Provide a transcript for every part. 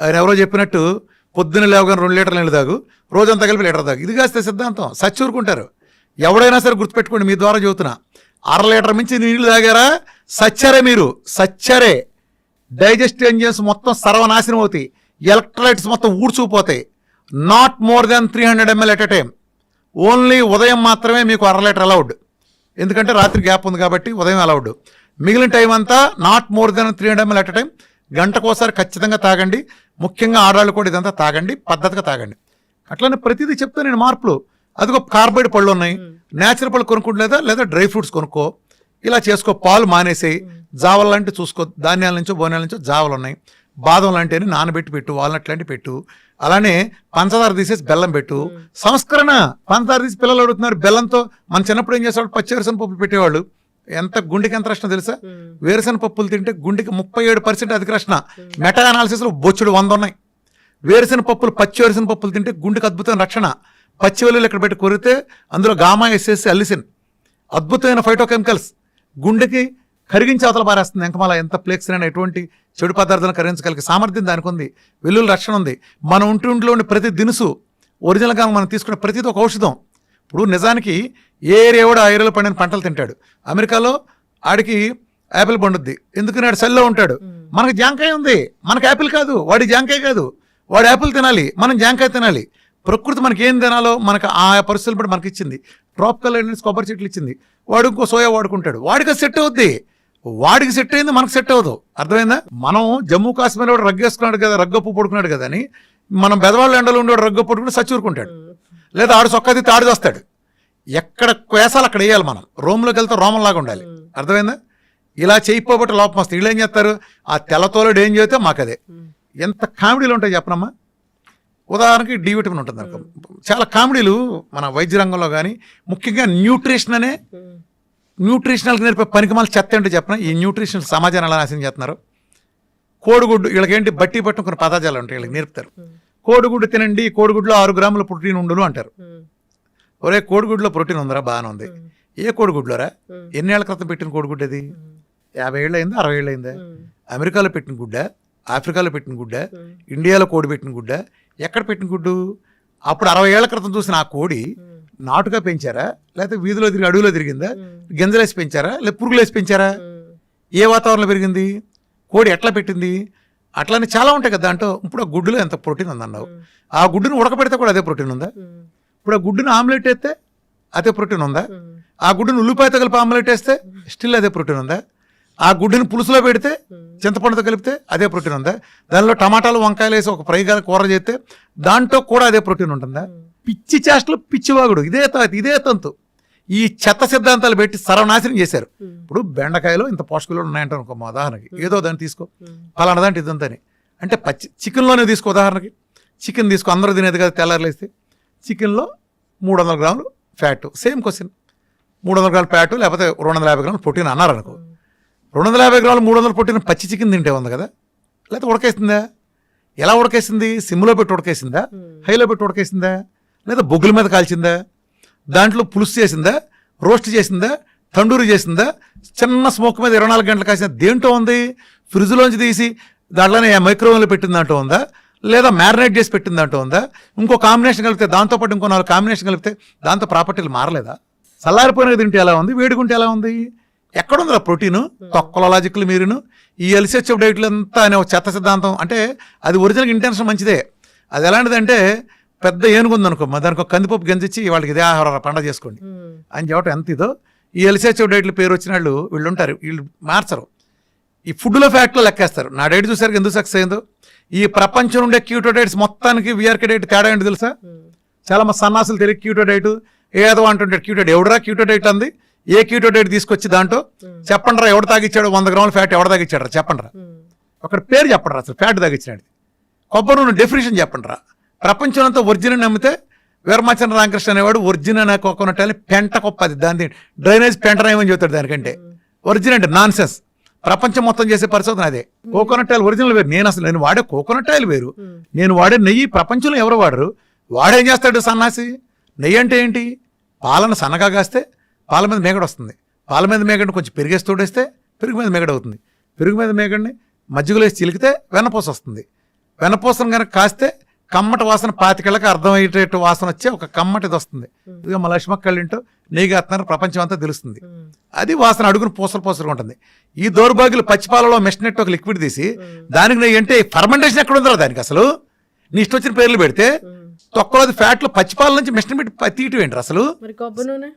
ఆయన ఎవరో చెప్పినట్టు పొద్దున్న లేవగానే 2 లీటర్ల నీళ్ళు తాగు, రోజంతా కలిపి లీటర్ తాగు. ఇది కాస్తే సిద్ధాంతం, సచ్చూరుకుంటారు. ఎవడైనా సరే గుర్తుపెట్టుకోండి, మీ ద్వారా చెబుతున్నా, 1/2 లీటర్ మించి నీళ్లు తాగారా సచ్చరే, మీరు సచ్చరే. డైజెస్టివ్ ఎంజిన్స్ మొత్తం సర్వనాశనం అవుతాయి, ఎలక్ట్రోలైట్స్ మొత్తం ఊడ్చుకుపోతాయి. Not more than 300 ml at a time. Only ఉదయం మాత్రమే మీకు 1/2 లీటర్ అలౌడ్, ఎందుకంటే రాత్రి గ్యాప్ ఉంది కాబట్టి ఉదయం అలౌడ్. మిగిలిన టైం అంతా not more than 300 ml at a time. గంటకోసారి ఖచ్చితంగా తాగండి. ముఖ్యంగా ఆడవాళ్ళు కూడా ఇదంతా తాగండి, పద్ధతిగా తాగండి. అట్లనే ప్రతిదీ చెప్తా నేను మార్పులు. అదిగో కార్బైడ్ పళ్ళు ఉన్నాయి, నేచురల్ పళ్ళు కొనుక్కుంటలేదా, లేదా డ్రై ఫ్రూట్స్ కొనుక్కో, ఇలా చేసుకో. పాలు మానేసేయి, జావలు లాంటివి చూసుకో, ధాన్యాల నుంచో బోనాల నుంచో జావలు ఉన్నాయి. బాదం లాంటివి నానబెట్టి పెట్టు, వాల్నట్ లాంటివి పెట్టు. అలానే పంచదార తీసేసి బెల్లం పెట్టు. సంస్కరణ, పంచదార తీసి పిల్లలు అడుగుతున్నారు బెల్లంతో. మన చిన్నప్పుడు ఏం చేసేవాళ్ళు, పచ్చి వేరుశనగ పప్పులు పెట్టేవాళ్ళు. గుండెకి ఎంత రక్షణ తెలుసా? వేరుశనగ పప్పులు తింటే గుండెకి 37% అధిక రక్షణ. మెటా అనాలిసిస్లో బొచ్చుడు 100 ఉన్నాయి. వేరుశనగ పప్పులు, పచ్చి వేరుశనగ పప్పులు తింటే గుండెకి అద్భుతమైన రక్షణ. పచ్చి వెల్లుల్లి ఇక్కడ పెట్టి కొరితే అందులో గామా ఎస్ఎస్ అల్లిసిన్, అద్భుతమైన ఫైటోకెమికల్స్, గుండెకి కరిగించి అవతల పారేస్తుంది. ఎంకమాల ఎంత ప్లేక్స్ అయినా ఎటువంటి చెడు పదార్థాలను కరిగించగలిగే సామర్థ్యం దానికి ఉంది. వెల్లుల్లి రక్షణ ఉంది. మన ఒంట్లో ఉండే ప్రతి దినుసు, ఒరిజినల్గా మనం తీసుకునే ప్రతిది ఒక ఔషధం. ఇప్పుడు నిజానికి ఏ ఏరియా కూడా ఆ ఏరియాలో పండిన పంటలు తింటాడు. అమెరికాలో ఆడికి యాపిల్ పండుద్ది, ఎందుకని ఆడు సెల్లో ఉంటాడు. మనకు జాంకాయ ఉంది, మనకు యాపిల్ కాదు. వాడి జాంకాయ కాదు, వాడు యాపిల్ తినాలి, మనం జాంకాయ తినాలి. ప్రకృతి మనకి ఏం తినాలో మనకు ఆ పరిస్థితులు బట్టి మనకి ఇచ్చింది. ట్రాపికల్ కొబ్బరి చెట్లు ఇచ్చింది, వాడు ఇంకో సోయా వాడుకుంటాడు, వాడికి సెట్ అవుద్ది. వాడికి సెట్ అయింది, మనకు సెట్ అవ్వదు. అర్థమైందా? మనం జమ్మూ కాశ్మీర్ వాడు రగ్గేసుకున్నాడు కదా, రగ్గప్పు పడుకున్నాడు కదా అని మనం బెదవాళ్ళ ఎండలో ఉండేవాడు రగ్గప్పు పడుకుని సచ్చూరుకుంటాడు. లేదా ఆడు సొక్కది తాడు చేస్తాడు. ఎక్కడ వేసాలు అక్కడ వేయాలి. మనం రోమ్లోకి వెళ్తే రోమంలాగా ఉండాలి. అర్థమైందా? ఇలా చేయిపోబట్టి లోపం వస్తుంది. వీళ్ళు ఏం చేస్తారు, ఆ తెల్లతోలుడు ఏం చేస్తే మాకు అదే. ఎంత కామెడీలు ఉంటాయి చెప్పనమ్మా. ఉదాహరణకి డి విటమిన్ ఉంటుంది అనుకో. చాలా కామెడీలు మన వైద్య రంగంలో కానీ, ముఖ్యంగా న్యూట్రిషన్ అనే న్యూట్రిషనల్కి నేర్పే పనికిమాల చెత్త ఏంటో చెప్పిన. ఈ న్యూట్రిషన్ సమాజాన్ని ఎలా నాశనం చేస్తున్నారు. కోడిగుడ్డు, వీళ్ళకేంటి బట్టి పట్టిన కొన్ని పదార్థాలు ఉంటాయి, వీళ్ళకి నేర్పుతారు. కోడిగుడ్డు తినండి, కోడిగుడ్లో 6 గ్రాముల ప్రోటీన్ ఉండును అంటారు. ఒరే, కోడిగుడ్లో ప్రోటీన్ ఉందరా, బాగానే ఉంది. ఏ కోడిగుడ్లోరా? ఎన్నేళ్ల క్రితం పెట్టిన కోడిగుడ్డు అది? 50 ఏళ్ళు అయిందా, 60 ఏళ్ళు అయిందా? అమెరికాలో పెట్టిన గుడ్డ, ఆఫ్రికాలో పెట్టిన గుడ్డ, ఇండియాలో కోడి పెట్టిన గుడ్డ, ఎక్కడ పెట్టిన గుడ్డు? అప్పుడు 60 ఏళ్ల క్రితం చూసిన ఆ కోడి నాటుగా పెంచారా, లేకపోతే వీధిలో తిరిగి అడవిలో తిరిగిందా, గింజలేసి పెంచారా, లేదా పురుగులేసి పెంచారా? ఏ వాతావరణంలో పెరిగింది? కోడి ఎట్లా పెట్టింది? అట్లానే చాలా ఉంటాయి కదా దాంట్లో. ఇప్పుడు ఆ గుడ్డులో ఎంత ప్రోటీన్ ఉందన్నావు, ఆ గుడ్డును ఉడకపెడితే కూడా అదే ప్రోటీన్ ఉందా? ఇప్పుడు ఆ గుడ్డును ఆమ్లెట్ వేస్తే అదే ప్రోటీన్ ఉందా? ఆ గుడ్డును ఉల్లిపాయతో కలిపి ఆమ్లెట్ వేస్తే స్టిల్ అదే ప్రోటీన్ ఉందా? ఆ గుడ్డుని పులుసులో పెడితే, చింతపండుతో కలిపితే అదే ప్రోటీన్ ఉందా? దానిలో టమాటాలు వంకాయలు వేసి ఒక ఫ్రై కూర చేస్తే దాంట్లో కూడా అదే ప్రోటీన్ ఉంటుందా? పిచ్చి చేష్టలు, పిచ్చివాగుడు, ఇదే తంతు. ఈ చెత్త సిద్ధాంతాలు పెట్టి సర్వనాశనం చేశారు. ఇప్పుడు బెండకాయలో ఇంత పోషకాలు ఉన్నాయంటే అనుకో, మా ఉదాహరణకి ఏదో దాన్ని తీసుకో, పలానా దాంట్లో ఇదంతని అంటే పచ్చి చికెన్లోనే తీసుకో. ఉదాహరణకి చికెన్ తీసుకో, అందరూ తినేది కదా తెల్లారులేస్తే. చికెన్లో 300 గ్రాములు ఫ్యాట్, సేమ్ క్వశ్చన్. 300 గ్రాముల ఫ్యాట్ లేకపోతే 250 గ్రాములు ప్రోటీన్ అన్నారు అనుకో. 250 గ్రాములు 300 ప్రోటీన్ పచ్చి చికెన్ తింటే ఉంది కదా, లేకపోతే ఉడకేసిందా? ఎలా ఉడకేసింది? సిమ్లో పెట్టి ఉడకేసిందా, హైలో పెట్టి ఉడకేసిందా, లేదా బొగ్గుల మీద కాల్చిందా, దాంట్లో పులుసు చేసిందా, రోస్ట్ చేసిందా, తండూరి చేసిందా, చిన్న స్మోక్ మీద 24 గంటలు కాసిందా? దేంట్లో ఉంది? ఫ్రిడ్జ్లోంచి తీసి దాంట్లోనే మైక్రోవేవ్లో పెట్టిన దాంట్లో ఉందా, లేదా మ్యారినేట్ చేసి పెట్టిన దాంట్లో ఉందా? ఇంకో కాంబినేషన్ కలిపితే, దాంతోపాటు ఇంకో 4 కాంబినేషన్ కలిపితే దాంతో ప్రాపర్టీలు మారలేదా? చల్లారిపోయినది తింటే ఎలా ఉంది, వేడుకుంటే ఎలా ఉంది? ఎక్కడుందిరా ప్రోటీను? తొక్కల లాజిక్లు మీరును. ఈ ఎల్సిహెచ్ఎఫ్ డైట్లు అంతా అనే ఒక చెత్త సిద్ధాంతం. అంటే అది ఒరిజినల్ ఇంటెన్షన్ మంచిదే. అది ఎలాంటిదంటే, పెద్ద ఏనుగుందనుకో, దానికి ఒక కందిపప్పు గంజిచ్చి వాళ్ళకి ఇదే ఆహార పండగ చేసుకోండి అని చెప్పడం ఎంత ఇదో. ఈ ఎల్సిహెచ్ఎఫ్ డైట్లు పేరు వచ్చిన వీళ్ళు ఉంటారు, వీళ్ళు మార్చరు. ఈ ఫుడ్లో ఫ్యాక్ట్లో లెక్కేస్తారు. నా డైట్ చూసారు ఎందుకు సక్సెస్ అయిందో. ఈ ప్రపంచం ఉండే క్యూటో డైట్స్ మొత్తానికి వీఆర్కే డైట్ తేడా ఏంటి తెలుసా? చాలా మంది సన్నాసులు తెలియదు క్యూటో డైట్ ఏదో అంటుంటాడు. క్యూటో డైట్ ఎవడరా క్యూటో డైట్ అంది? ఏ క్యూటో డైట్ తీసుకొచ్చి దాంట్లో చెప్పండి రా, ఎవడు తాగిచ్చాడు 100 గ్రాముల ఫ్యాట్ ఎవడు తాగిచ్చాడు రా చెప్పండి రా. ఒకటి పేరు చెప్పండి రా, అసలు ఫ్యాట్ తాగిచ్చినాడు. కొబ్బరి నూనె డెఫినేషన్ చెప్పండి రా. ప్రపంచం అంతా ఒరిజినల్ నమ్మితే వీరమాచంద్ర రామకృష్ణ అనేవాడు ఒరిజినల్ కోకోనట్ అని పెంట కొప్పది, దాని డ్రైనేజ్ పెంటనేమని చెబుతాడు. దానికంటే ఒరిజినల్ నాన్ సెన్స్. ప్రపంచం మొత్తం చేసే పరిశోధన అదే. కోకోనట్ ఆయిల్ ఒరిజినల్ వేరు. నేను వాడే కోకోనట్ ఆయిల్ వేరు, నేను వాడే నెయ్యి ప్రపంచంలో ఎవరు వాడరు. వాడేం చేస్తాడు సన్నాసి? నెయ్యి అంటే ఏంటి? పాలను సన్నగా కాస్తే పాల మీద మేగడ వస్తుంది, పాల మీద మేగడిని కొంచెం పెరిగేసి తోడేస్తే పెరుగు మీద మేగడ అవుతుంది, పెరుగు మీద మేగడిని మజ్జిగలో వేసి చిలికితే వెన్నపూస వస్తుంది, వెనపూసను కనుక కాస్తే కమ్మటి వాసన 25 అర్థమయ్యేటట్టు వాసన వచ్చే ఒక కమ్మటిది వస్తుంది. ఇదిగో మా లక్ష్మక్కళ్ళు ఇంటూ నెయ్యి కాస్తున్నారు, ప్రపంచం అంతా తెలుస్తుంది. అది వాసన అడుగును పూసలు ఉంటుంది. ఈ దౌర్భాగ్యులు పచ్చిపాలలో మెషినెట్ ఒక లిక్విడ్ తీసి దానికి నెయ్యి అంటే ఫర్మెంటేషన్ ఎక్కడ ఉందో దానికి అసలు నీ ఇష్టం వచ్చిన పేర్లు పెడితే తొక్కలోది ఫ్యాట్లు పచ్చిపాల నుంచి మెషిన్ పెట్టి తీయటం ఏంటి అసలు?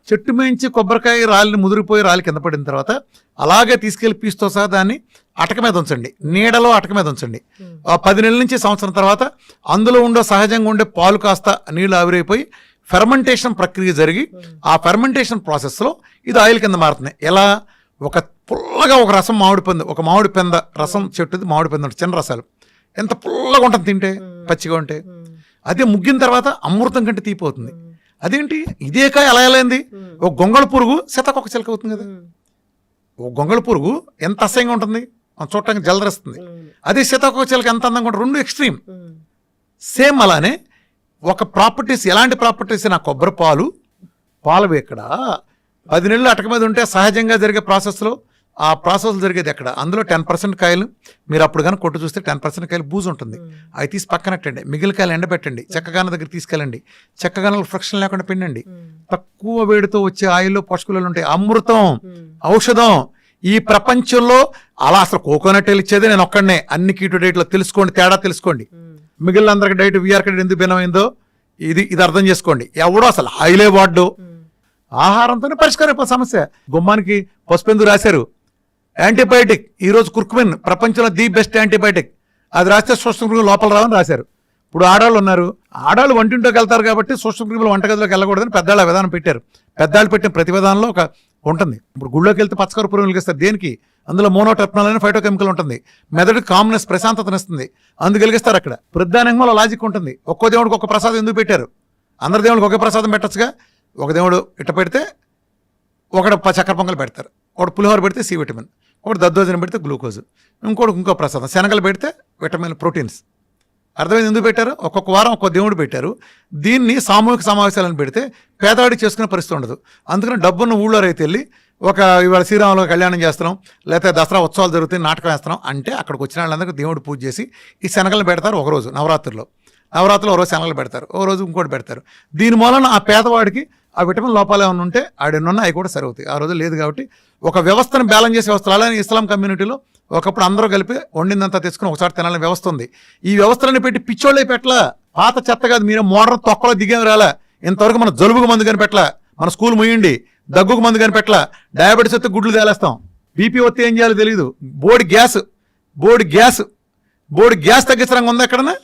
చెట్టు మేంచి కొబ్బరికాయ రాలిని ముదిరిపోయి రాలి కింద పడిన తర్వాత అలాగే తీసుకెళ్లి పీస్తో సహా దాన్ని అటక మీద ఉంచండి, నీడలో అటక మీద ఉంచండి. 10 నెలల నుంచి సంవత్సరం తర్వాత అందులో ఉండే సహజంగా ఉండే పాలు కాస్త నీళ్లు ఆవిరైపోయి ఫెర్మెంటేషన్ ప్రక్రియ జరిగి ఆ ఫెర్మెంటేషన్ ప్రాసెస్లో ఇది ఆయిల్ కింద మారుతుంది. ఎలా? ఒక పుల్లగా ఒక రసం ఒక మామిడి పెంద రసం చెట్టుది మామిడి పెంద చిన్న రసాలు ఎంత పుల్లగా ఉంటుంది తింటే, పచ్చిగా ఉంటే. అదే ముగ్గిన తర్వాత అమృతం కంటే తీపిపోతుంది. అదేంటి ఇదే కాయ అలా ఎలాంది? ఒక గొంగళ పురుగు సీతాకొక చిలక అవుతుంది కదా. ఒక గొంగళ పురుగు ఎంత అసహ్యంగా ఉంటుంది, చూడటానికి జలదరిస్తుంది. అదే సీతాకొక చిలక ఎంత అందంగా ఉంటుంది. రెండు ఎక్స్ట్రీమ్. సేమ్ అలానే ఒక ప్రాపర్టీస్, ఎలాంటి ప్రాపర్టీస్? నా కొబ్బరి పాలు ఎక్కడ 10 నెలలు అటక మీద ఉంటే సహజంగా జరిగే ప్రాసెస్లో ఆ ప్రాసెస్ జరిగేది ఎక్కడ? అందులో 10% కాయలు మీరు అప్పుడు కానీ కొట్టు చూస్తే 10% కాయలు బూజు ఉంటుంది. అవి తీసి పక్కనట్టండి, మిగిలిన కాయలు ఎండబెట్టండి, చెక్కగాన దగ్గర తీసుకెళ్ళండి, చెక్కగానలు ఫ్రిక్షన్ లేకుండా పిండండి. తక్కువ వేడితో వచ్చే ఆయిల్లో పోషకాలు ఉంటాయి. అమృతం, ఔషధం. ఈ ప్రపంచంలో అలా అసలు కోకోనట్ ఇచ్చేది నేను ఒక్కడనే. అన్ని కీటో డైట్లో తెలుసుకోండి, తేడా తెలుసుకోండి. మిగిలిన అందరికి డైట్ వీఆర్ డైట్ ఎందుకు భిన్నమైందో ఇది అర్థం చేసుకోండి. ఎవడో అసలు ఆయిలే వాడ్డు. ఆహారంతోనే పరిష్కారం సమస్య. గుమ్మానికి పసుపెందుకు రాశారు? యాంటీబయాటిక్. ఈరోజు కుర్కుమిన్ ప్రపంచంలో ది బెస్ట్ యాంటీబయాటిక్. అది రాస్తే సూక్ష్మక్రిములు లోపల రావని రాశారు. ఇప్పుడు ఆడవాళ్ళు ఉన్నారు, ఆడవాళ్ళు వంటింట్లోకి వెళ్తారు కాబట్టి సూక్ష్మక్రిములు వంటగదిలోకి వెళ్ళకూడదని పెద్దవాళ్ళ విధానం పెట్టారు. పెద్దవాళ్ళు పెట్టిన ప్రతి విధానంలో ఒక ఉంటుంది. ఇప్పుడు గుళ్ళోకి వెళ్తే పచ్చకర్పూరం వెలిగిస్తారు. దేనికి? అందులో మోనోటెప్నాల్ అనే ఫైటోకెమికల్ ఉంటుంది. మెదడుకి కామ్నెస్, ప్రశాంతతనిస్తుంది. అందుకు వెలిగిస్తారు. అక్కడ ప్రధానంగా లాజిక్ ఉంటుంది. ఒక్కో దేవుడికి ఒక ప్రసాదం ఎందుకు పెట్టారు? అందరి దేవుడికి ఒకే ప్రసాదం పెట్టచ్చుగా. ఒక దేవుడు ఇట్ట పెడితే ఒకడు చక్కెర పొంగల్ పెడతారు, ఒకటి పులిహోర పెడితే సి విటమిన్, ఒకటి దద్దోజనం పెడితే గ్లూకోజ్, ఇంకో ప్రసాదం శనగలు పెడితే విటమిన్, ప్రోటీన్స్. అర్థమైంది ఎందుకు పెట్టారు? ఒక్కొక్క వారం ఒక్కొక్క దేవుడు పెట్టారు. దీన్ని సామూహిక సమావేశాలను పెడితే పేదవాడికి చేసుకునే పరిస్థితి ఉండదు. అందుకని డబ్బున్న ఊళ్ళో రైతు వెళ్ళి ఇవాళ శ్రీరాములు కళ్యాణం చేస్తున్నాం, లేకపోతే దసరా ఉత్సవాలు జరుగుతాయి, నాటకం వేస్తున్నాం అంటే అక్కడికి వచ్చిన వాళ్ళందరికీ దేవుడు పూజ చేసి ఈ శనగలను పెడతారు. ఒకరోజు నవరాత్రుల్లో ఒక రోజు శనగలు పెడతారు, ఒక రోజు ఇంకోటి పెడతారు. దీని మూలన ఆ పేదవాడికి ఆ విటమిన్ లోపాలు ఏమైనా ఉంటే ఆడెన్నున్నా అవి కూడా సరివుతాయి. ఆ రోజు లేదు కాబట్టి ఒక వ్యవస్థను బ్యాలెన్స్ చేసే వ్యవస్థలు. అలానే ఇస్లాం కమ్యూనిటీలో ఒకప్పుడు అందరూ కలిపి వండిందంతా తెచ్చుకుని ఒకసారి తినాలని వ్యవస్థ ఉంది. ఈ వ్యవస్థలను పెట్టి పిచ్చోళ్ళే పెట్టలా. పాత చెత్త కాదు, మీరు మోడర్న్ తొక్కలో దిగేం రాలా. ఇంతవరకు మన జలుబుకు మందు కనిపెట్టలా, మన స్కూల్ ముయ్యండి, దగ్గుకు మందు కనిపెట్టలా, డయాబెటీస్ వస్తే గుడ్లు తేలేస్తాం, బీపీ వస్తే ఏం చేయాలో తెలియదు, బోర్డు గ్యాస్ తగ్గించడం ఉందా ఎక్కడన్నా?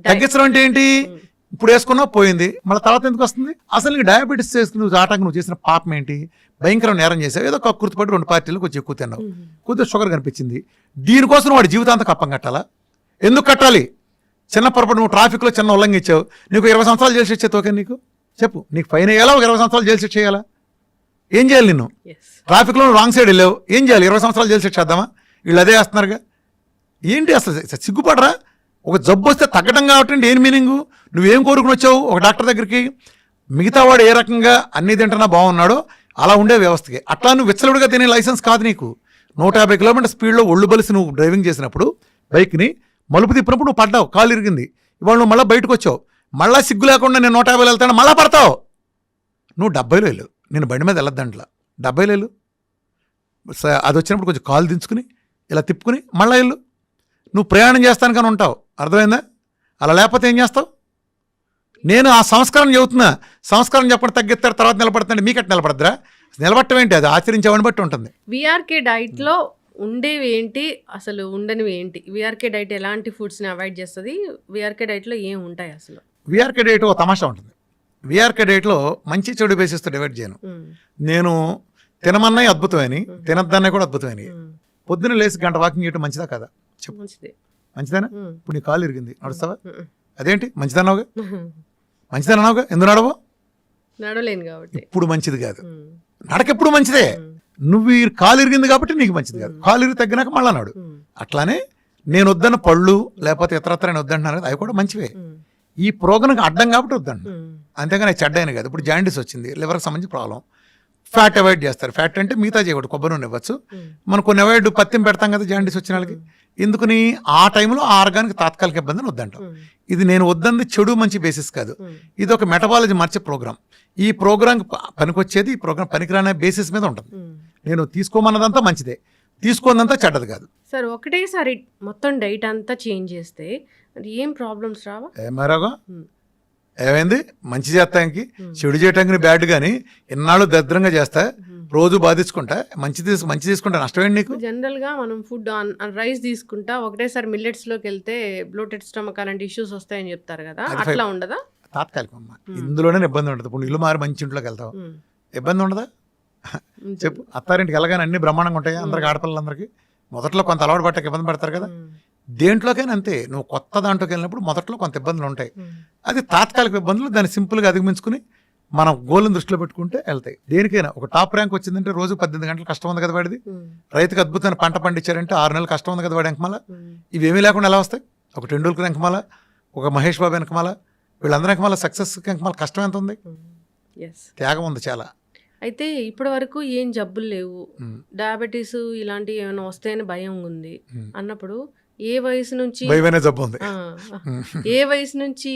తగ్గించడం అంటే ఏంటి? ఇప్పుడు వేసుకున్నా పోయింది, మళ్ళీ తర్వాత ఎందుకు వస్తుంది? అసలు నీకు డయాబెటీస్ చేసుకుని నువ్వు చేసిన పాపం ఏంటి? భయంకరం నేరం చేసావు. ఏదో కక్కుర్తిపడి 2 పార్టీలు కొంచెం ఎక్కువ తిన్నావు, కొద్దిగా షుగర్ కనిపించింది. దీనికోసం వాడి జీవితాంతం కప్పం కట్టాలా? ఎందుకు కట్టాలి? చిన్న పొరపాటు నువ్వు ట్రాఫిక్లో చిన్న ఉల్లంఘించావు, నీకు 20 సంవత్సరాలు జైలు శిక్ష తోకే. నీకు చెప్పు, నీకు ఫైన్ వేయాలా? ఒక 20 సంవత్సరాలు జైలు శిక్ష చేయాలా? ఏం చేయాలి? నిన్ను ట్రాఫిక్లో రాంగ్ సైడ్ వెళ్ళావు, ఏం చేయాలి? 20 సంవత్సరాలు జైలు శిక్ష చేద్దామా? వీళ్ళు అదే వేస్తున్నారుగా. ఏంటి అసలు సిగ్గుపడరా? ఒక జబ్బు వస్తే తగ్గడం కాబట్టి ఏం మీనింగు? నువ్వేం కోరుకుని వచ్చావు ఒక డాక్టర్ దగ్గరికి? మిగతా వాడు ఏ రకంగా అన్ని తింటున్నా బాగున్నాడో అలా ఉండే వ్యవస్థకి. అట్లా నువ్వు విచ్చలుడిగా తినే లైసెన్స్ కాదు నీకు. 150 కిలోమీటర్ స్పీడ్లో ఒళ్ళు బలిసి నువ్వు డ్రైవింగ్ చేసినప్పుడు బైక్ని మలుపు తిప్పినప్పుడు నువ్వు పడ్డావు, కాలు ఇరిగింది. ఇవాళ నువ్వు మళ్ళీ బయటకు వచ్చావు, మళ్ళీ సిగ్గు లేకుండా నేను 150 వెళ్తాను, మళ్ళీ పడతావు. నువ్వు 70లో వెళ్ళు, నేను బండి మీద వెళ్ళొద్దంట్లా, 70లో వెళ్ళు. అది వచ్చినప్పుడు కొంచెం కాలు దించుకుని ఇలా తిప్పుకుని మళ్ళీ వెళ్ళు. నువ్వు ప్రయాణం చేస్తాను కానీ ఉంటావు. అర్థమైందా? అలా లేకపోతే ఏం చేస్తావు? నేను ఆ సంస్కారం చెబుతున్నా. సంస్కారం చెప్పడం తగ్గిస్తారు, తర్వాత నిలబడుతుంటే మీకట్టు నిలబడద్దురా? నిలబట్టం ఏంటి? అది ఆచరించేవాడిని బట్టి ఉంటుంది. విఆర్కే డైట్లో ఉండేవి ఏంటి, అసలు ఉండనివి ఏంటి? విఆర్కే డైట్ ఎలాంటి ఫుడ్స్ని అవాయిడ్ చేస్తుంది? విఆర్కే డైట్లో ఏం ఉంటాయి అసలు? విఆర్కే డైట్ ఒక తమాషా ఉంటుంది. విఆర్కే డైట్లో మంచి చెడు బేసిస్తో డివైడ్ చేయను. నేను తినమన్నాయి అద్భుతమైనవి, తినద్దన్నాయి కూడా అద్భుతమైనవి. పొద్దున్న లేచి గంట వాకింగ్ చేయడం మంచిదా కదా? చెప్పు. మంచిదేనా? ఇప్పుడు నీ కాలు ఇరిగింది, నడుస్తావా? అదేంటి మంచిదన్నావుగా? మంచిదన్నావుగా, ఎందుకు నడవు? నడవలేను కాబట్టి. ఇప్పుడు మంచిది కాదు, నడకెప్పుడు మంచిదే. నువ్వు ఈ కాలు ఇరిగింది కాబట్టి నీకు మంచిది కాదు. కాలు ఇరిగి తగ్గినాక మళ్ళా నాడు. అట్లానే నేను వద్దన్న పళ్ళు లేకపోతే ఇతరత్ర నేను వద్దంటున్నాను కదా, అవి కూడా మంచివే. ఈ ప్రోగ్రాంకి అడ్డం కాబట్టి వద్దండి, అంతేగాని చెడ్డైన కాదు. ఇప్పుడు జాండీస్ వచ్చింది, లివర్కి సంబంధించి ప్రాబ్లం, ఫ్యాట్ అవాయిడ్ చేస్తారు. ఫ్యాట్ అంటే మిగతా చేయకూడదు, కొబ్బరి నూనె ఇవ్వచ్చు. మనం కొన్ని అవాయిడ్ పత్యం పెడతాం కదా జాండీస్ వచ్చిన వాళ్ళకి. ఎందుకని ఆ టైంలో ఆ ఆర్గానికి తాత్కాలిక ఇబ్బందిని వద్దంటాం. ఇది నేను వద్దంది చెడు మంచి బేసిస్ కాదు, ఇది ఒక మెటబాలజీ మార్చే ప్రోగ్రామ్. ఈ ప్రోగ్రామ్ పనికొచ్చేది, ఈ ప్రోగ్రామ్ పనికిరానే బేసిస్ మీద ఉంటుంది. నేను తీసుకోమన్నదంతా మంచిదే, తీసుకోనంతా చెడ్డది కాదు. సార్ ఒకటేసారి మొత్తం డైట్ అంతా చేంజ్ చేస్తే ఏం ప్రాబ్లమ్స్ రావా? ఏమారాగా ఏమైంది, మంచి చేస్తానికి చెడు చేయటానికి బ్యాడ్ కానీ ఇన్నాళ్ళు దరిద్రంగా చేస్తా, రోజు బాధించుకుంటా, మంచి తీసుకుంటా, నష్టమేంటి నీకు? జనరల్ గా మనం ఫుడ్ రైస్ తీసుకుంటా ఒకటేసారి మిల్లెట్స్ లోకి వెళ్తే బ్లోటెడ్ స్టమక్ అలాంటి ఇష్యూస్ వస్తాయని చెప్తారు కదా, అట్లా ఉండదా? తాత్కాలికం అమ్మా, ఇందులోనే ఇబ్బంది ఉంటుంది. ఇప్పుడు ఇల్లు మారి మంచి ఇంట్లోకి వెళ్తావు, ఇబ్బంది ఉండదా? చెప్పు. అత్తారింటికి వెళ్ళగానే అన్ని బ్రహ్మాండంగా ఉంటాయి అందరికి, ఆడపిల్లలందరికీ. మొదట్లో కొంత అలవాటు పట్టక ఇబ్బంది పడతారు కదా, దేంట్లోకైనా అంతే. నువ్వు కొత్త దాంట్లోకి వెళ్ళినప్పుడు మొదట్లో కొంత ఇబ్బందులు ఉంటాయి, అది తాత్కాలిక ఇబ్బందులు. దాన్ని సింపుల్గా అధిగమించుకుని మనం గోల్ని దృష్టిలో పెట్టుకుంటే వెళ్తాయి. దేనికైనా ఒక టాప్ ర్యాంక్ వచ్చిందంటే రోజు 18 గంటలు కష్టం ఉంది కదా వాడిది. రైతుకి అద్భుతమైన పంట పండించారంటే 6 నెలలు కష్టం ఉంది కదా వాడి వెనకమాల. ఇవేమీ లేకుండా ఎలా వస్తాయి? ఒక టెండూల్కర్ వెనకమాల, ఒక మహేష్ బాబు వెనకమాల, వీళ్ళందరి వెనకమాల సక్సెస్ వెనకమాల కష్టం ఎంత ఉంది, త్యాగం ఉంది చాలా. అయితే ఇప్పటి వరకు ఏం జబ్బులు లేవు, డయాబెటీస్ ఇలాంటివి ఏమైనా వస్తాయని భయం ఉంది అన్నప్పుడు ఏ వయసు నుంచి జబ్బు ఉంది, ఏ వయసు నుంచి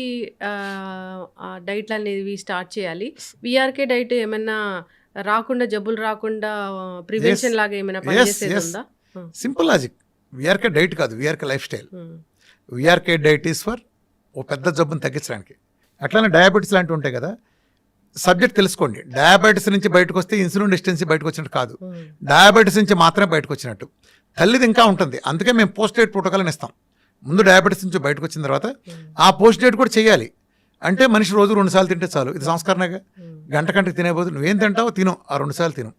డైట్లు అనేవి స్టార్ట్ చేయాలి? విఆర్కే డైట్ ఏమైనా రాకుండా, జబ్బులు రాకుండా ప్రివెన్షన్ లాగా ఏమైనా పనిచేసేది ఉందా? Simple logic. విఆర్కే డైట్ కాదు, VRK life style. VRK diet is for ఓ పెద్ద జబ్బును తగ్గించడానికి. అట్లానే డయాబెటీస్ లాంటివి ఉంటాయి కదా, సబ్జెక్ట్ తెలుసుకోండి. డయాబెటీస్ నుంచి బయటకు వస్తే ఇన్సులిన్ రెసిస్టెన్సీ బయటకు వచ్చినట్టు కాదు, డయాబెటీస్ నుంచి మాత్రమే బయటకు వచ్చినట్టు. తల్లిది ఇంకా ఉంటుంది, అందుకే మేము పోస్ట్ డేట్ ప్రోటోకాల్ అని ఇస్తాం. ముందు డయాబెటీస్ నుంచి బయటకు వచ్చిన తర్వాత ఆ పోస్ట్ డేట్ కూడా చేయాలి. అంటే మనిషి రోజు 2 సార్లు తింటే చాలు, ఇది సంస్కరణగా. గంటకి తినే బదులు నువ్వేం తింటావో తిను, ఆ 2 సార్లు తిను.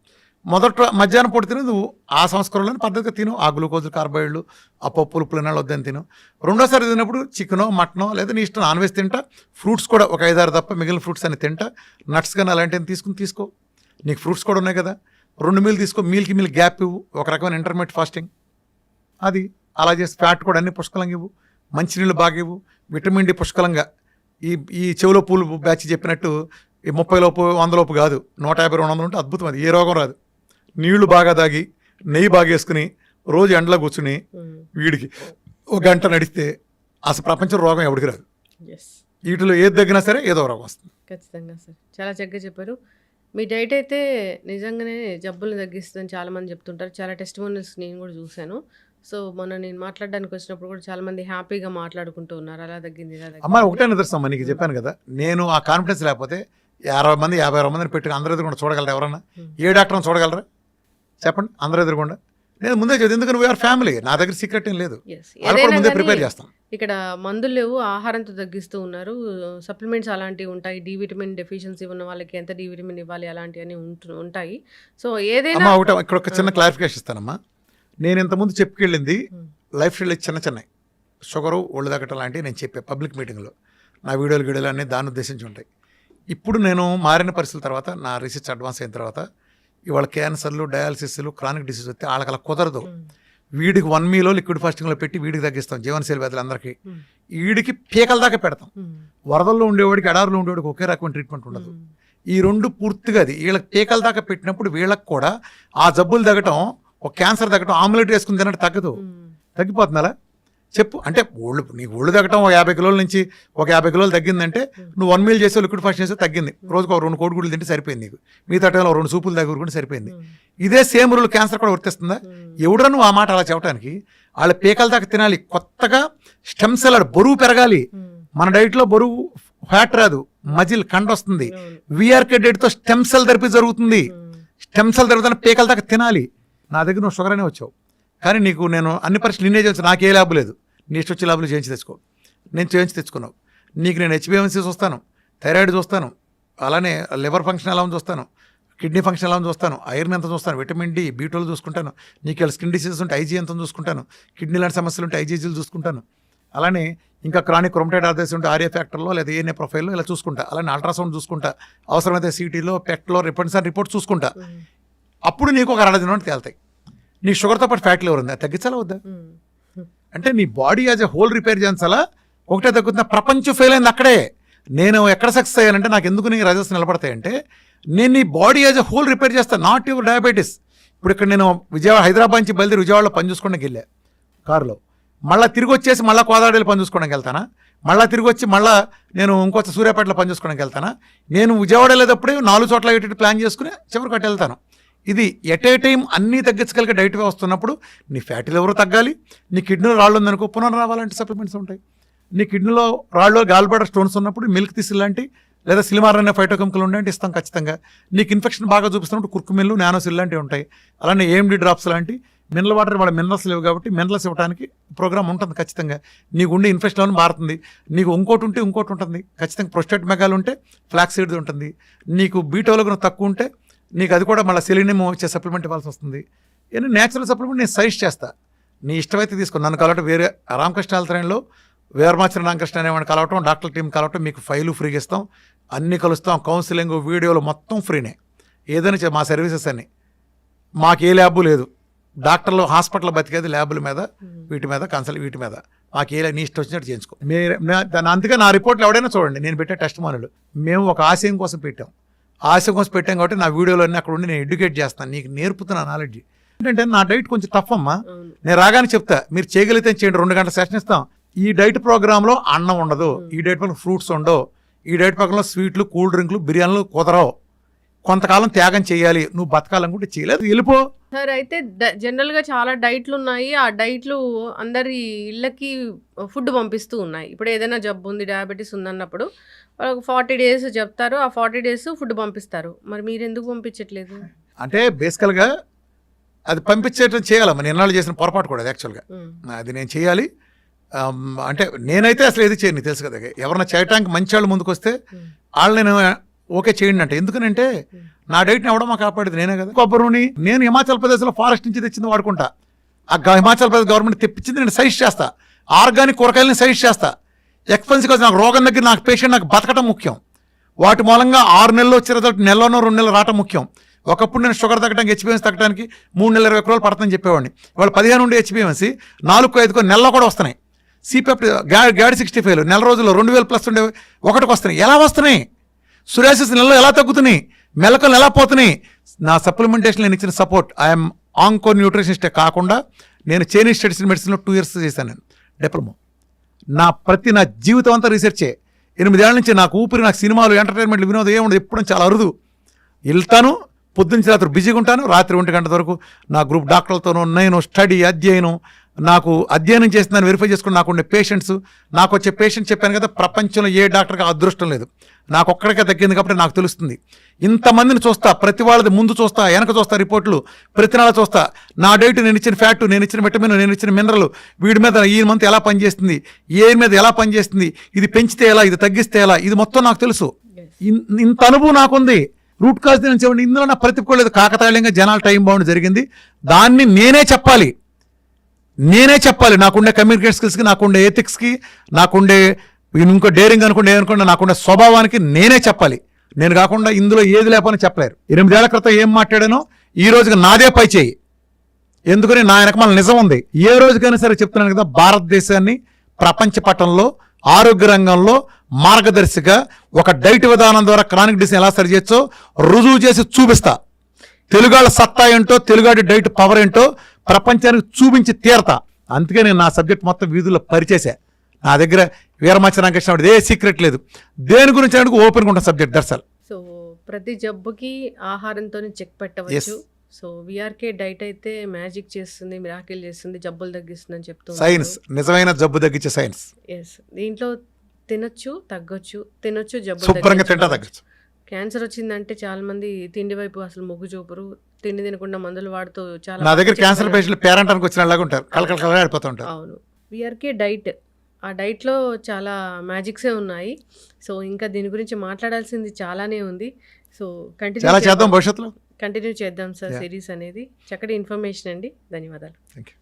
మధ్యాహ్నం పూట తిను, నువ్వు ఆ సంస్కరణలోని పద్ధతిగా తిను. ఆ గ్లూకోజులు, కార్బోహైడ్రేట్లు, ఆ పప్పులు, పులినాలు వద్దని తిను. రెండోసారి తిన్నప్పుడు చికెనో మటనో లేదా నీ ఇష్టం నాన్ వెజ్ తింటా. ఫ్రూట్స్ కూడా ఒక 5-6 తప్ప మిగిలిన ఫ్రూట్స్ అని తింటా. నట్స్ కానీ అలాంటివి తీసుకో. నీకు ఫ్రూట్స్ కూడా ఉన్నాయి కదా, 2 మీల్ తీసుకో. మీల్కి మీల్ గ్యాప్ ఇవ్వు, ఒక రకమైన ఇంటర్మీడియట్ ఫాస్టింగ్. అది అలా చేసి ఫ్యాట్ కూడా అన్ని పుష్కలంగా ఇవ్వు, మంచినీళ్ళు బాగా ఇవ్వు, విటమిన్ డి పుష్కలంగా. ఈ చెవులో పూలు బ్యాచ్ చెప్పినట్టు ఈ 30 లోపు 100 లోపు కాదు, 150-200 ఉంటే అద్భుతం. అది ఏ రోగం రాదు. నీళ్లు బాగా తాగి, నెయ్యి బాగా వేసుకుని, రోజు ఎండలో కూర్చుని వీడికి 1 గంట నడిస్తే అసలు ప్రపంచం రోగం ఎవరికి రాదు. వీటిలో ఏది తగ్గినా సరే ఏదో రోగం వస్తుంది. ఖచ్చితంగా సార్, చాలా చక్కగా చెప్పారు. మీ డైట్ అయితే నిజంగానే జబ్బులు తగ్గిస్తుందని చాలామంది చెప్తుంటారు. చాలా టెస్టిమోనియల్స్ నేను కూడా చూశాను. సో మొన్న నేను మాట్లాడడానికి వచ్చినప్పుడు కూడా చాలా మంది హ్యాపీగా మాట్లాడుకుంటూ ఉన్నారు, అలా తగ్గింది ఇలా తగ్గింది. అమ్మ ఒకటే నిదర్శనం, నీకు చెప్పాను కదా, నేను ఆ కాన్ఫిడెన్స్ లేకపోతే 50 మంది 50 మందిని పెట్టి అందరూ ఎదురుకుండా చూడగలరా? ఎవరన్నా ఏ డాక్టర్ని చూడగలరా చెప్పండి? అందరూ ఎదురుకుండా. నేను ముందే చదివి, ఎందుకంటే వీఆర్ ఫ్యామిలీ, నా దగ్గర సీక్రెట్ ఏం లేదు, ముందే ప్రిపేర్ చేస్తాం. ఇక్కడ మందులు లేవు, ఆహారంతో తగ్గిస్తూ ఉన్నారు. సప్లిమెంట్స్ అలాంటివి ఉంటాయి, డి విటమిన్ డెఫిషియన్సీ ఉన్న వాళ్ళకి ఎంత డి విటమిన్ ఇవ్వాలి అలాంటివన్నీ ఉంటాయి. సో ఏదైనా ఒకటి ఇక్కడ ఒక చిన్న క్లారిఫికేషన్ ఇస్తానమ్మా. నేను ఇంతకుముందు చెప్పుకెళ్ళింది లైఫ్ స్టైల్ చిన్న షుగరు, ఒళ్ళు తగ్గటం లాంటివి నేను చెప్పే పబ్లిక్ మీటింగ్లో. నా వీడియోలు అన్నీ దాన్ని ఉద్దేశించి ఉంటాయి. ఇప్పుడు నేను మారిన పరిస్థితుల తర్వాత, నా రీసెర్చ్ అడ్వాన్స్ అయిన తర్వాత, ఇవాళ క్యాన్సర్లు, డయాలసిస్లు, క్రానిక్ డిసీజ్ వస్తే వాళ్ళకి అలా కుదరదు. వీడికి 1 మీలో లిక్విడ్ ఫాస్టింగ్లో పెట్టి వీడికి తగ్గిస్తాం, జీవనశైలి వ్యాధులు అందరికీ. వీడికి పీకల దాకా పెడతాం. వరదల్లో ఉండేవాడికి, ఎడారులో ఉండేవాడికి ఒకే రకమైన ట్రీట్మెంట్ ఉండదు. ఈ 2 పూర్తిగా అది వీళ్ళకి పీకల దాకా పెట్టినప్పుడు వీళ్ళకి కూడా ఆ జబ్బులు తగ్గటం, ఒక క్యాన్సర్ తగ్గటం, ఆమ్లెట్ వేసుకుని తినట్టు తగ్గదు. తగ్గిపోతుంది అలా చెప్పు. అంటే నీకు ఒళ్ళు తగ్గటం 50 కిలోల నుంచి ఒక 50 కిలోలు తగ్గిందంటే నువ్వు 1 మీల్ చేసే లిక్విడ్ ఫాస్ట్ చేస్తే తగ్గింది. రోజుకు 2 కోడిగుడ్లు తింటే సరిపోయింది, నీకు మిగతా టైంలో 2 సూపులు దగ్గర సరిపోయింది. ఇదే సేమ్ రూల్ క్యాన్సర్ కూడా వర్తిస్తుందా? ఎవడరా నువ్వు ఆ మాట అలా చెప్పడానికి? వాళ్ళ పీకల దాకా తినాలి. కొత్తగా స్టెమ్ సెల్ బరువు పెరగాలి. మన డైట్లో బరువు ఫ్యాట్ రాదు, మజిల్ కండ వస్తుంది. విఆర్కే డైట్తో స్టెమ్ సెల్ థెరపీ జరుగుతుంది. స్టెమ్ సెల్ జరుగుతున్న పీకల దాకా తినాలి. నా దగ్గర నువ్వు షుగర్ అనే వచ్చావు, కానీ నీకు నేను అన్ని పరీక్షలు నిన్నే చేసి, నాకు ఏ ల్యాబ్ లేదు, నీ ఇష్టం వచ్చే ల్యాబ్లు చేయించి తెచ్చుకో. నేను చేయించి తెచ్చుకున్నావు. నీకు నేను హెచ్బిఎంసీ చూస్తాను, థైరాయిడ్ చూస్తాను, అలానే లివర్ ఫంక్షన్ ఎలా ఉంది చూస్తాను, కిడ్నీ ఫంక్షన్ ఎలా ఉంది చూస్తాను, ఐరన్ ఎంత చూస్తాను, విటమిన్ డి, B12 చూసుకుంటాను. నీకు స్కిన్ డిసీజెస్ ఉంటే ఐజీ ఎంత చూసుకుంటాను, కిడ్నీ లాంటి సమస్యలు ఉంటే ఐజీజీలు చూసుకుంటాను. అలానే ఇంకా క్రానిక్ రొమటైడ్ ఆర్థరైటిస్ ఉంటే ఆర్ఏ ఫ్యాక్టర్లో లేదా ఏఎన్ఏ ప్రొఫైల్లో ఇలా చూసుకుంటా. అలానే అల్ట్రాసౌండ్ చూసుకుంటా, అవసరమైతే సిటీలో, పెట్లో రిపోర్ట్ చూసుకుంటా. అప్పుడు నీకు ఒక 60 దినం తేలుతాయి. నీ షుగర్తో పాటు ఫ్యాట్ లివర్ ఉంది, అది తగ్గించాలా వద్దా? అంటే నీ body as a whole repair చేయించాలా? ఒకటే తగ్గుతున్నా, ప్రపంచం ఫెయిల్ అయింది అక్కడే. నేను ఎక్కడ సక్సెస్ అయ్యానంటే, నాకు ఎందుకు నీ రజస్ నిలబడతాయంటే, నేను నీ body as a whole repair చేస్తాను, నాట్ యువర్ డయాబెటీస్. ఇప్పుడు ఇక్కడ నేను హైదరాబాద్ నుంచి బయలుదేరి విజయవాడలో పని చూసుకోవడానికి వెళ్ళా కారులో. మళ్ళీ తిరిగి వచ్చేసి మళ్ళీ కోదాడేళ్ళు పని చూసుకోవడానికి వెళ్తానా, మళ్ళీ తిరిగి వచ్చి మళ్ళీ నేను ఇంకొక సూర్యాపేటలో పని చూసుకోవడానికి వెళ్తానా, నేను విజయవాడ వెళ్ళేటప్పుడే 4 చోట్ల ఇటు ప్లాన్ చేసుకుని చివరికి అటు వెళ్తాను. ఇది ఎట్ ఏ టైం అన్నీ తగ్గించగలిగే డైట్ వస్తున్నప్పుడు నీ ఫ్యాటీ లివర్ తగ్గాలి, నీ కిడ్నీలో రాళ్ళు ఉందనుకో పునరావాలంటే సప్లిమెంట్స్ ఉంటాయి. నీ కిడ్నీలో రాళ్ళు గాల్బ్లాడర్ స్టోన్స్ ఉన్నప్పుడు మిల్క్ తీసి లాంటి లేదా సిలిమార్ అనే ఫైటోకెమికల్ ఉండే ఇస్తాం ఖచ్చితంగా. నీకు ఇన్ఫెక్షన్ బాగా చూపిస్తున్నప్పుడు కుర్కుమిల్లు నానోసిల్ లాంటివి ఉంటాయి. అలానే ఏఎండి డ్రాప్స్ లాంటి మినరల్ వాటర్ వాళ్ళ మినరల్స్ లేవు కాబట్టి మినరల్స్ ఇవ్వడానికి ప్రోగ్రామ్ ఉంటుంది ఖచ్చితంగా. నీకు ఉండే ఇన్ఫెక్షన్ మారుతుంది. నీకు ఇంకోటి ఉంటే ఇంకోటి ఉంటుంది ఖచ్చితంగా. ప్రొస్టేట్ మెగాలు ఉంటే ఫ్లాక్స్ సీడ్ ఉంటుంది. నీకు బీటోలో తక్కువ ఉంటే నీకు అది కూడా మళ్ళీ సెలీనియం వచ్చే సప్లిమెంట్ ఇవ్వాల్సి వస్తుంది. ఏదైనా న్యాచురల్ సప్లిమెంట్ నేను సజెస్ట్ చేస్తా, నీ ఇష్టమైతే తీసుకో. నన్ను కలవటం వేరే రామకృష్ణ ఆలయంలో వేరమాచిన రామకృష్ణ అనేవాడిని కలవటం, డాక్టర్ టీం కలవటం, మీకు ఫైలు ఫ్రీగా ఇస్తాం, అన్నీ కలుస్తాం, కౌన్సిలింగ్ వీడియోలు మొత్తం ఫ్రీనే. ఏదైనా మా సర్వీసెస్ అన్నీ. మాకు ఏ ల్యాబు లేదు. డాక్టర్లు హాస్పిటల్ బతికేది ల్యాబుల మీద, వీటి మీద కన్సల్ట్, వీటి మీద. మాకు ఏ నీ ఇష్టం వచ్చినట్టు చేయించుకో. అందుకే నా రిపోర్ట్లు ఎవడైనా చూడండి, నేను పెట్టే టెస్ట్ మానులు మేము ఒక ఆశయం కోసం పెట్టాం. ఆశయం కోసం పెట్టాం కాబట్టి నా వీడియోలు అన్నీ అక్కడ ఉండి నేను ఎడ్యుకేట్ చేస్తాను, నీకు నేర్పుతున్నా నాలెడ్జ్. ఏంటంటే నా డైట్ కొంచెం టఫ్ అమ్మా. నేను రాగానే చెప్తా, మీరు చేయగలిగితే చేయండి, 2 గంటల సెషన్ ఇస్తాం. ఈ డైట్ ప్రోగ్రాంలో అన్నం ఉండదు, ఈ డైట్ ప్రోగ్రాం ఫ్రూట్స్ ఉండవు, ఈ డైట్ ప్రోగ్రాంలో స్వీట్లు, కూల్ డ్రింక్లు, బిర్యానీలు కుదరవు. కొంతకాలం త్యాగం చేయాలి, నువ్వు బతకాలనుకుంటే చేయలేదు, వెళ్ళిపో. సార్ అయితే జనరల్గా చాలా డైట్లు ఉన్నాయి. ఆ డైట్లు అందరి ఇళ్ళకి ఫుడ్ పంపిస్తూ ఉన్నాయి. ఇప్పుడు ఏదైనా జబ్బు ఉంది, డయాబెటీస్ ఉందన్నప్పుడు వాళ్ళకి 40 days చెప్తారు, ఆ 40 days ఫుడ్ పంపిస్తారు. మరి మీరు ఎందుకు పంపించట్లేదు? అంటే బేసికల్గా అది పంపించేటం చేయాలమ్మా. నేను ఎన్నాళ్ళు చేసిన పొరపాటు కూడా అది యాక్చువల్గా అది నేను చేయాలి. అంటే నేనైతే అసలు ఏది చేయను, తెలుసు కదా. ఎవరన్నా చేయటానికి మంచి వాళ్ళు ముందుకు వస్తే వాళ్ళు నేను ఓకే చేయండి అంటే. ఎందుకనంటే నా డైట్ని ఎవడో మా కాపాడేది నేనే కదా. కొబ్బరి నూనె నేను హిమాచల్ ప్రదేశ్లో ఫారెస్ట్ నుంచి తెచ్చింది వాడుకుంటా. ఆ హిమాచల్ ప్రదేశ్ గవర్నమెంట్ తెప్పించింది నేను సజెస్ట్ చేస్తా. ఆర్గానిక్ కూరగాయలని సజెస్ట్ చేస్తా. ఎక్స్పెన్సివ్ కాదు, నాకు రోగం దగ్గర నాకు పేషెంట్ నాకు బతకటం ముఖ్యం. వాటి మూలంగా 6 నెలలు వచ్చే రిజల్ట్ నెలలోనో 2 నెలలు రావటం ముఖ్యం. ఒకప్పుడు నేను షుగర్ తగ్గడానికి హెచ్బిఎంఎస్ తగ్గడానికి 3 నెలల 20 రోజులు పడుతుందని చెప్పేవాడిని. వాళ్ళు 15 నుండి హెచ్బిఎంఎస్ 4-5 నెలలో కూడా వస్తున్నాయి. సిపెప్ గ్యాడ్ 65 నెల రోజుల్లో 2000+ ఉండే ఒకటికి వస్తున్నాయి. ఎలా వస్తున్నాయి? సురాసిస్ నెలలో ఎలా తగ్గుతున్నాయి? మెలకలు ఎలా పోతున్నాయి? నా సప్లిమెంటేషన్ నేను ఇచ్చిన సపోర్ట్. ఐఎమ్ ఆంకో న్యూట్రిషనిస్టే కాకుండా నేను చైనీస్ స్టడీస్ మెడిసిన్లో 2 years చేశాను నేను డిప్లొమా. నా జీవితం అంతా రీసెర్చే. 8 ఏళ్ల నుంచి నాకు ఊపిరి, నాకు సినిమాలు, ఎంటర్టైన్మెంట్లు, వినోదం ఏముండదు. ఎప్పుడు చాలా అరుదు. వెళ్తాను, పొద్దున్న రాత్రి బిజీగా ఉంటాను, రాత్రి 1 గంట వరకు నా గ్రూప్ డాక్టర్లతోనూ నేను స్టడీ అధ్యయనం, నాకు అధ్యయనం చేస్తున్నాను, వెరిఫై చేసుకుని నాకు ఉండే పేషెంట్స్, నాకు వచ్చే పేషెంట్ చెప్పాను కదా, ప్రపంచంలో ఏ డాక్టర్కి అదృష్టం లేదు, నాకు ఒక్కడికే తగ్గింది కాబట్టి నాకు తెలుస్తుంది. ఇంతమందిని చూస్తా, ప్రతి వాళ్ళది ముందు చూస్తా, వెనక చూస్తా, రిపోర్ట్లు ప్రతి నెల చూస్తా. నా డైట్, నేను ఇచ్చిన ఫ్యాట్, నేను ఇచ్చిన విటమిన్, నేను ఇచ్చిన మినరల్, వీడి మీద ఈ మంత్ ఎలా పనిచేస్తుంది, ఏ మీద ఎలా పనిచేస్తుంది, ఇది పెంచితే ఎలా, ఇది తగ్గిస్తే ఎలా, ఇది మొత్తం నాకు తెలుసు. ఇంత అనుభవం నాకుంది. రూట్ కాజ్ నేను చెప్పండి, ఇందులో నా ప్రతిపోలేదు. కాకతాళీయంగా జనాల టైం బౌండ్ జరిగింది. దాన్ని నేనే చెప్పాలి. నాకుండే కమ్యూనికేషన్ స్కిల్స్కి, నాకుండే ఎథిక్స్కి, నాకుండే ఇంకో డేరింగ్ అనుకుంటే ఏమనుకుంటే నాకుండే స్వభావానికి నేనే చెప్పాలి. నేను కాకుండా ఇందులో ఏది లేపని చెప్పలేరు. 8 ఏళ్ల క్రితం ఏం మాట్లాడానో ఈ రోజుకి నాదే పై చేయి. ఎందుకని నా వెనకమాల నిజం ఉంది. ఏ రోజుకైనా సరే చెప్తున్నాను కదా, భారతదేశాన్ని ప్రపంచ పటంలో ఆరోగ్య రంగంలో మార్గదర్శిగా ఒక డైట్ విధానం ద్వారా క్రానిక్ డిసీజ్ ఎలా సరి చేయొచ్చో రుజువు చేసి చూపిస్తా. తెలుగాళ్ళ సత్తా ఏంటో, తెలుగాడి డైట్ పవర్ ఏంటో ప్రపంచానికి చూపించి తీరతా. అందుకే నేను నా సబ్జెక్ట్ మొత్తం వీధుల్లో పరిచేసా. నా దగ్గర వీరమాచి రామకృష్ణ ఏ సీక్రెట్ లేదు. దేని గురించి అంటే ఓపెన్గా ఉంటాను సబ్జెక్ట్. దర్శల్. సో ప్రతి జబ్బుకి ఆహారంతో చెక్ పెట్టవచ్చు. సో విఆర్కే డైట్ అయితే మ్యాజిక్ చేస్తుంది, మిరాకిల్ చేస్తుంది, జబ్బులు తగ్గిస్తుంది అని చెప్తుంది. సైన్స్, నిజమైన జబ్బు తగ్గించే సైన్స్. ఎస్, దీంట్లో తినొచ్చు, తగ్గొచ్చు, తినొచ్చు, జబ్బు శుభ్రంగా తింటా తగ్గచ్చు. క్యాన్సర్ వచ్చిందంటే చాలా మంది తిండి వైపు అసలు మొగ్గు చూపరు, తిండి తినకుండా మందులు వాడుతూ చాలా. నా దగ్గర క్యాన్సర్ పేషెంట్లు పేరెంటానికి వచ్చిన ఉంటారు, కలకల ఆడిపోతూ ఉంటారు. అవును, విఆర్కే డైట్, ఆ డైట్లో చాలా మ్యాజిక్సే ఉన్నాయి. సో ఇంకా దీని గురించి మాట్లాడాల్సింది చాలానే ఉంది. సో కంటిన్యూ చేద్దాం సార్ సిరీస్ అనేది. చక్కటి ఇన్ఫర్మేషన్ అండి. ధన్యవాదాలు. Thank you.